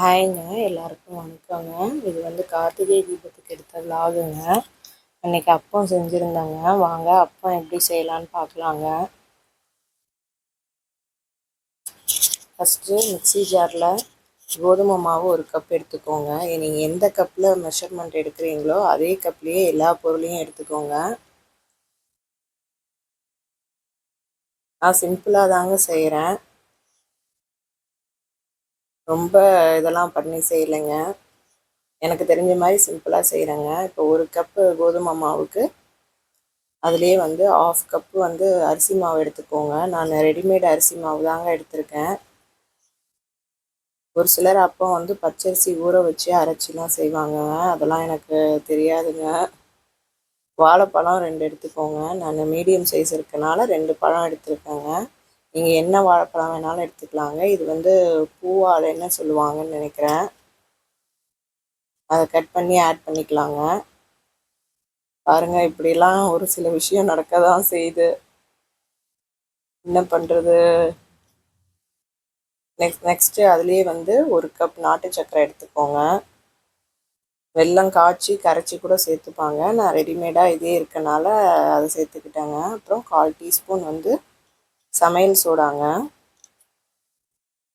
ஹாய்ங்க, எல்லாருக்கும் வணக்கங்க. இது வந்து கார்த்திகை தீபத்துக்கு எடுத்த விலாகுங்க. அன்னைக்கு அப்பம் செஞ்சுருந்தாங்க. வாங்க அப்பம் எப்படி செய்யலான்னு பார்க்கலாங்க. ஃபஸ்ட்டு மிக்ஸி ஜாரில் கோதுமை மாவு 1 கப் எடுத்துக்கோங்க. நீங்கள் எந்த கப்பில் மெஷர்மெண்ட் எடுக்கிறீங்களோ அதே கப்லேயே எல்லா பொருளையும் எடுத்துக்கோங்க. நான் சிம்பிளாக தாங்க செய்கிறேன், ரொம்ப இதெல்லாம் பண்ணி செய்யலைங்க. எனக்கு தெரிஞ்ச மாதிரி சிம்பிளாக செய்கிறேங்க. இப்போ 1 கப்பு கோதுமை மாவுக்கு அதுலேயே வந்து 1/2 கப்பு வந்து அரிசி மாவு எடுத்துக்கோங்க. நான் ரெடிமேட் அரிசி மாவு தாங்க எடுத்திருக்கேன். ஒரு சிலர் அப்போ வந்து பச்சரிசி ஊற வச்சு அரைச்சிலாம் செய்வாங்க, அதெல்லாம் எனக்கு தெரியாதுங்க. வாழைப்பழம் 2 எடுத்துக்கோங்க. நான் மீடியம் சைஸ் இருக்கனால 2 பழம் எடுத்துருக்கேங்க. நீங்கள் என்ன வாழைப்பழம் வேணாலும் எடுத்துக்கலாங்க. இது வந்து பூவாழைன்னு சொல்லுவாங்கன்னு நினைக்கிறேன். அதை கட் பண்ணி ஆட் பண்ணிக்கலாங்க. பாருங்கள், இப்படிலாம் ஒரு சில விஷயம் நடக்க தான் செய்யுது, என்ன பண்ணுறது. நெக்ஸ்ட்டு அதுலேயே வந்து 1 கப் நாட்டு சர்க்கரை எடுத்துக்கோங்க. வெல்லம் காய்ச்சி கரைச்சி கூட சேர்த்துப்பாங்க, நான் ரெடிமேடாக இதே இருக்கனால அதை சேர்த்துக்கிட்டேங்க. அப்புறம் 1/4 டீஸ்பூன் வந்து சமையல் சோடாங்க.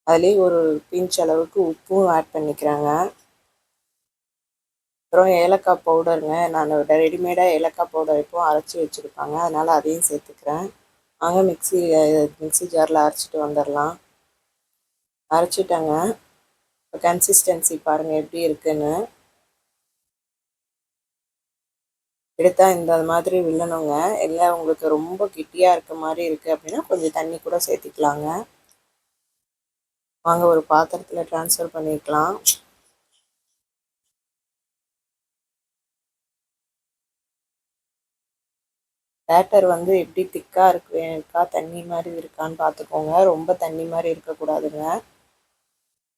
அதுலேயே ஒரு பிஞ்ச் அளவுக்கு உப்பும் ஆட் பண்ணிக்கிறேங்க. அப்புறம் ஏலக்காய் பவுடருங்க. நான் ரெடிமேடாக ஏலக்காய் பவுடர் எப்போவும் அரைச்சி வச்சுருப்பாங்க, அதனால் அதையும் சேர்த்துக்கிறேன். வாங்க மிக்ஸி ஜாரில் அரைச்சிட்டு வந்துடலாம். அரைச்சிட்டேங்க. இப்போ கன்சிஸ்டன்சி பாருங்கள் எப்படி இருக்குன்னு. எடுத்தால் இந்த மாதிரி வில்லணுங்க. இல்லை உங்களுக்கு ரொம்ப கெட்டியாக இருக்க மாதிரி இருக்குது அப்படின்னா கொஞ்சம் தண்ணி கூட சேர்த்திக்கலாங்க. வாங்க ஒரு பாத்திரத்தில் ட்ரான்ஸ்ஃபர் பண்ணிக்கலாம். பேட்டர் வந்து எப்படி திக்காக இருக்கா தண்ணி மாதிரி இருக்கான்னு பார்த்துக்கோங்க. ரொம்ப தண்ணி மாதிரி இருக்கக்கூடாதுங்க,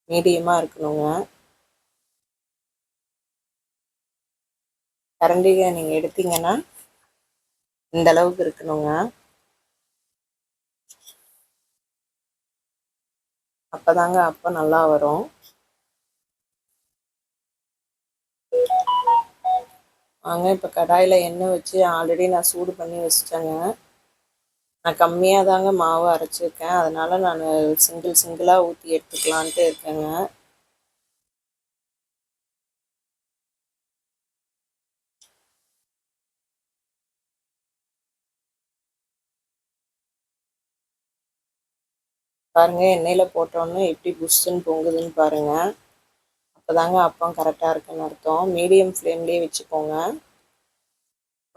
மீடியமாக இருக்கணுங்க. கரண்டியை நீங்கள் எடுத்தீங்கன்னா இந்த அளவுக்கு இருக்கணுங்க. அப்போ தாங்க அப்போ நல்லா வரும். வாங்க இப்போ கடாயில் எண்ணெய் வச்சு ஆல்ரெடி நான் சூடு பண்ணி வச்சிட்டேங்க. நான் கம்மியாக தாங்க மாவு அரைச்சிருக்கேன், அதனால் நான் சிங்கிளாக ஊற்றி எடுத்துக்கலான்ட்டு இருக்கேங்க. பாருங்கள், எண்ணெயில் போட்டோன்னே எப்படி புஷ்ஷுன்னு பொங்குதுன்னு பாருங்கள். அப்போ தாங்க அப்பம் கரெக்டாக இருக்குன்னு அர்த்தம். மீடியம் ஃப்ளேம்லேயே வச்சுக்கோங்க,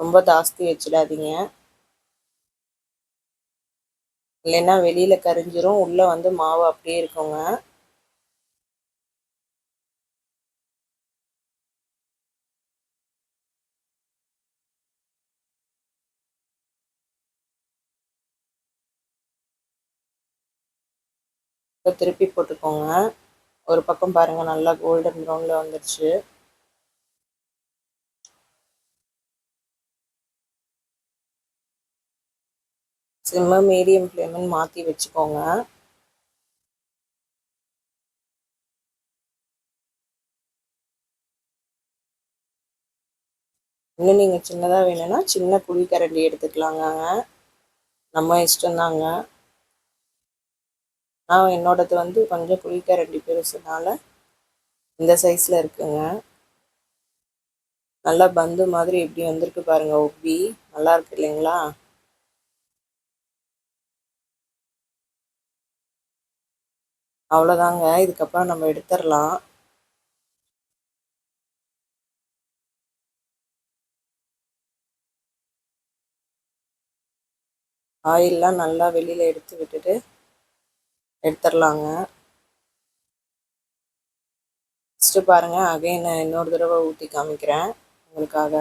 ரொம்ப ஜாஸ்தி வச்சிடாதீங்க, இல்லைன்னா வெளியில் கரிஞ்சிரும், உள்ளே வந்து மாவு அப்படியே இருக்குங்க. இப்போ திருப்பி போட்டுக்கோங்க. ஒரு பக்கம் பாருங்கள் நல்லா கோல்டன் ப்ரௌனில் வந்துடுச்சு. சிம்மு மீடியம் ஃப்ளேமுன்னு மாற்றி வச்சுக்கோங்க. இன்னும் நீங்கள் சின்னதாக வேணும்னா சின்ன குழிக்கரண்டி எடுத்துக்கலாங்க, நம்ம இஷ்டம்தாங்க. நான் என்னோடது வந்து கொஞ்சம் குழிக்கரண்டி பெருசுனால இந்த சைஸில் இருக்குங்க. நல்லா பந்து மாதிரி எப்படி வந்திருக்கு பாருங்கள், உப்பி நல்லா இருக்கு இல்லைங்களா. அவ்வளோதாங்க, இதுக்கப்புறம் நம்ம எடுத்துடலாம். ஆயிலெலாம் நல்லா வெளியில் எடுத்து விட்டுட்டு எடுத்துடலாங்க. ஃபஸ்ட்டு பாருங்கள், அகைன் நான் இன்னொரு தடவை ஊற்றி காமிக்கிறேன் உங்களுக்காக.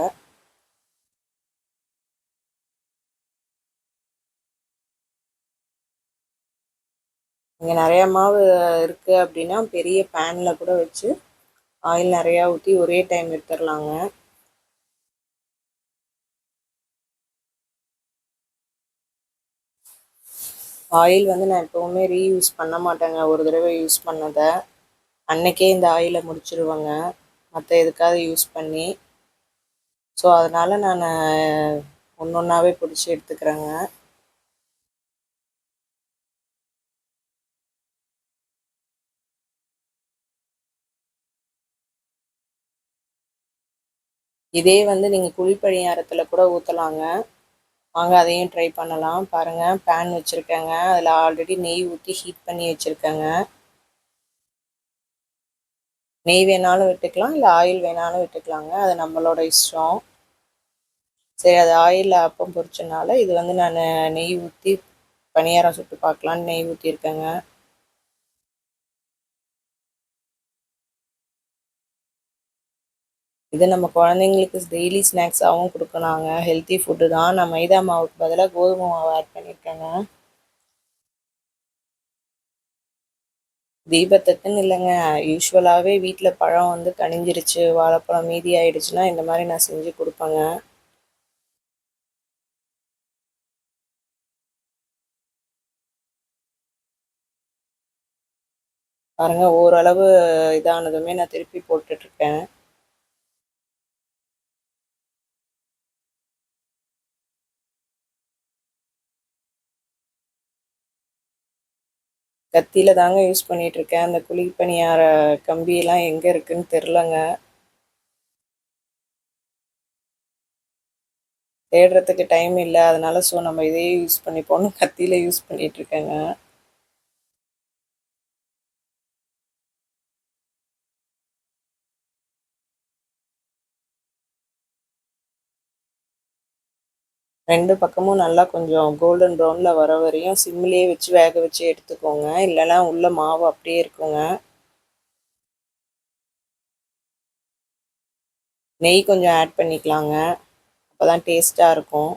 இங்கே நிறையா மாவு இருக்குது அப்படின்னா பெரிய பேனில் கூட வச்சு ஆயில் நிறையா ஊற்றி ஒரே டைம் எடுத்துடலாங்க. ஆயில் வந்து நான் எப்போவுமே ரீயூஸ் பண்ண மாட்டேங்க, ஒரு தடவை யூஸ் பண்ணதை. அன்னைக்கே இந்த ஆயிலை முடிச்சிருவாங்க மற்ற எதுக்காவது யூஸ் பண்ணி. ஸோ அதனால் நான் ஒன்று ஒன்றாவே பிடிச்சி எடுத்துக்கிறேங்க. இதே வந்து நீங்கள் குழிப்பணியாரத்தில் கூட ஊற்றலாங்க. வாங்க அதையும் ட்ரை பண்ணலாம். பாருங்கள், பேன் வச்சுருக்கேங்க. அதில் ஆல்ரெடி நெய் ஊற்றி ஹீட் பண்ணி வச்சுருக்கேங்க. நெய் வேணாலும் விட்டுக்கலாம், இல்லை ஆயில் வேணாலும் விட்டுக்கலாங்க. அது நம்மளோட இஷ்டம். சரி, அது ஆயிலில் அப்பம் பொரிச்சனால இது வந்து நான் நெய் ஊற்றி பணியாரம் சுட்டு பார்க்கலான்னு நெய் ஊற்றிருக்கேங்க. இது நம்ம குழந்தைங்களுக்கு டெய்லி ஸ்நாக்ஸாகவும் கொடுக்கலாங்க. ஹெல்த்தி ஃபுட்டு தான். நான் மைதா மாவுக்கு பதிலாக கோதுமை மாவு ஆட் பண்ணியிருக்கேங்க. தீபத்துக்குன்னு இல்லைங்க, யூஸ்வலாகவே வீட்டில் பழம் வந்து கனிஞ்சிருச்சு, வாழைப்பழம் மீதி ஆயிடுச்சுன்னா இந்த மாதிரி நான் செஞ்சு கொடுப்பேங்க. பாருங்கள், ஓரளவு இதானதுமே நான் திருப்பி போட்டுட்ருக்கேன். கத்தியில் தாங்க யூஸ் பண்ணிகிட்ருக்கேன். அந்த குழி பணியார கம்பியெல்லாம் எங்கே இருக்குதுன்னு தெரிலங்க. தேடுறதுக்கு டைம் இல்லை, அதனால் ஸோ நம்ம இதையே யூஸ் பண்ணிப்போன்னு கத்தியில் யூஸ் பண்ணிகிட்ருக்கேங்க. ரெண்டு பக்கமும் நல்லா கொஞ்சம் கோல்டன் ப்ரௌனில் வர வரையும் சிம்மிலே வச்சு வேக வச்சு எடுத்துக்கோங்க. இல்லைனா உள்ள மாவு அப்படியே இருக்குங்க. நெய் கொஞ்சம் ஆட் பண்ணிக்கலாங்க, அப்போ தான் டேஸ்ட்டாக இருக்கும்.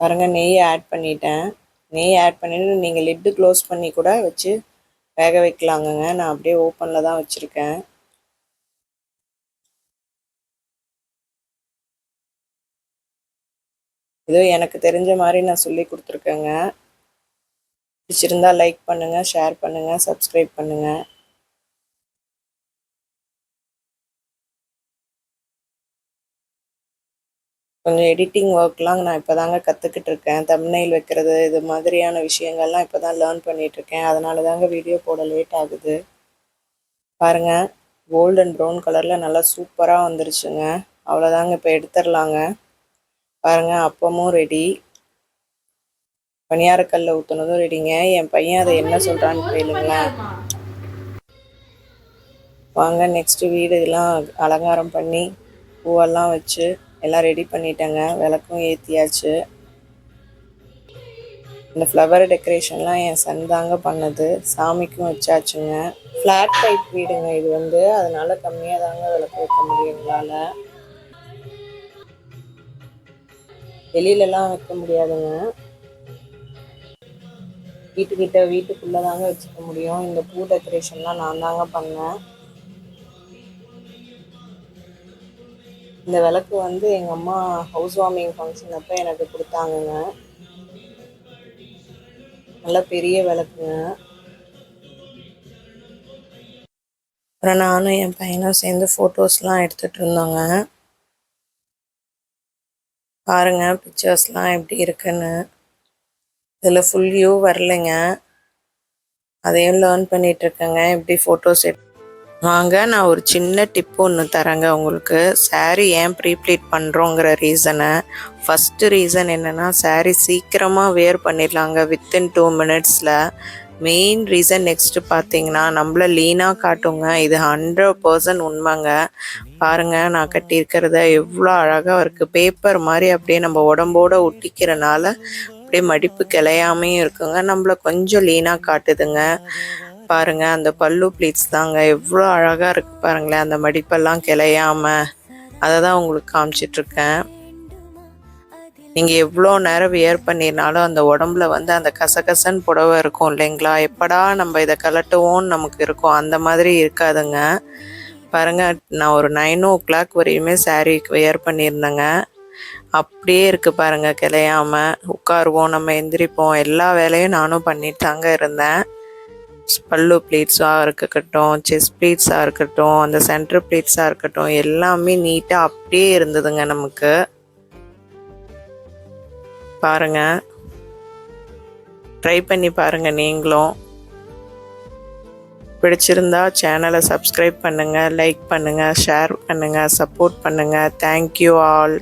பாருங்கள், நெய் ஆட் பண்ணிட்டேன். நெய் ஆட் பண்ணிவிட்டு நீங்கள் லிட்டு க்ளோஸ் பண்ணி கூட வச்சு வேக வைக்கலாங்கங்க. நான் அப்படியே ஓப்பனில் தான் வச்சுருக்கேன். ஏதோ எனக்கு தெரிஞ்ச மாதிரி நான் சொல்லி கொடுத்துருக்கேங்க. பிடிச்சிருந்தா லைக் பண்ணுங்கள், ஷேர் பண்ணுங்கள், சப்ஸ்கிரைப் பண்ணுங்கள். கொஞ்சம் எடிட்டிங் ஒர்க்லாம் நான் இப்போ தாங்க கற்றுக்கிட்டு இருக்கேன். தம்ப்நெயில் வைக்கிறது, இது மாதிரியான விஷயங்கள்லாம் இப்போ தான் லேர்ன் பண்ணிகிட்ருக்கேன். அதனால தாங்க வீடியோ போட லேட் ஆகுது. பாருங்கள், கோல்டன் ப்ரௌன் கலரில் நல்லா சூப்பராக வந்துருச்சுங்க. அவ்வளோதாங்க, இப்போ எடுத்துடலாங்க. பாருங்கள், அப்பமும் ரெடி, பணியாரக்கல்ல ஊற்றுனதும் ரெடிங்க. என் பையன் அதை என்ன சொல்கிறான்னு கேளுங்களேன். வாங்க, நெக்ஸ்ட்டு வீடு இதெல்லாம் அலங்காரம் பண்ணி பூவெல்லாம் வச்சு எல்லாம் ரெடி பண்ணிட்டேங்க. விளக்கும் ஏற்றியாச்சு. இந்த ஃப்ளவர் டெக்கரேஷன்லாம் என் சன் தாங்க பண்ணது. சாமிக்கும் வச்சாச்சுங்க. ஃப்ளாட் டைப் வீடுங்க இது வந்து, அதனால கம்மியாக தாங்க விளக்கு வைக்க முடியும் எங்களால். வெளியிலலாம் வைக்க முடியாதுங்க, வீட்டுக்குள்ளே தாங்க வச்சுக்க முடியும். இந்த பூ டெக்கரேஷன்லாம் நான் தாங்க பண்ணேன். இந்த விளக்கு வந்து எங்கள் அம்மா ஹவுஸ் வார்மிங் ஃபங்க்ஷன் அப்போ எனக்கு கொடுத்தாங்கங்க. நல்ல பெரிய விளக்குங்க. அப்புறம் நானும் என் பையனும் சேர்ந்து ஃபோட்டோஸ்லாம் எடுத்துகிட்டு இருந்தோங்க. பாருங்கள், பிக்சர்ஸ்லாம் எப்படி இருக்குன்னு. இதில் ஃபுல் வியூ வரலைங்க, அதையும் லேர்ன் பண்ணிகிட்ருக்கேங்க எப்படி ஃபோட்டோஸ் வாங்க, நான் ஒரு சின்ன டிப் ஒன்று தரேங்க உங்களுக்கு. சாரீ ஏன் ப்ரீப்ளீட் பண்ணுறோங்கிற ரீசனை. ஃபஸ்ட்டு ரீசன் என்னென்னா, சாரீ சீக்கிரமாக வேர் பண்ணிடலாங்க வித்தின் 2 மினிட்ஸில். மெயின் ரீசன் நெக்ஸ்ட்டு பார்த்தீங்கன்னா, நம்மள லீனாக காட்டுங்க. இது 100% உண்மைங்க. பாருங்கள், நான் கட்டியிருக்கிறத எவ்வளோ அழகாக இருக்குது. பேப்பர் மாதிரி அப்படியே நம்ம உடம்போடு ஒட்டிக்கிறனால அப்படியே மடிப்பு கிளையாமையும் இருக்குங்க. நம்மளை கொஞ்சம் லீனாக காட்டுதுங்க. பாருங்கள், அந்த பல்லு ப்ளீட்ஸ் தாங்க எவ்வளோ அழகாக இருக்குது பாருங்களேன். அந்த மடிப்பெல்லாம் கிளையாமல் அதை தான் உங்களுக்கு காமிச்சிட்ருக்கேன். நீங்கள் எவ்வளோ நேரம் வியர் பண்ணினாலும் அந்த உடம்புல வந்து அந்த கசகசன்னு புடவை இருக்கும் இல்லைங்களா, எப்படா நம்ம இதை கலட்டுவோன்னு நமக்கு இருக்கும். அந்த மாதிரி இருக்காதுங்க. பாருங்கள், நான் ஒரு 9 o'clock வரையுமே saree வியர் பண்ணியிருந்தேங்க. அப்படியே இருக்குது பாருங்கள், கிளையாமல். உட்காருவோம், நம்ம எந்திரிப்போம், எல்லா வேலையும் நானும் பண்ணிட்டு தாங்க இருந்தேன். பல்லு ப்ளீட்ஸாக இருக்கட்டும், செஸ்ட் ப்ளீட்ஸாக இருக்கட்டும், அந்த சென்டர் ப்ளீட்ஸாக இருக்கட்டும், எல்லாமே நீட்டாக அப்படியே இருந்ததுங்க நமக்கு. பாருங்கள், ட்ரை பண்ணி பாருங்கள் நீங்களும். பிடிச்சிருந்தா சேனலை சப்ஸ்கிரைப் பண்ணுங்கள், லைக் பண்ணுங்கள், ஷேர் பண்ணுங்கள், சப்போர்ட் பண்ணுங்கள். Thank you all.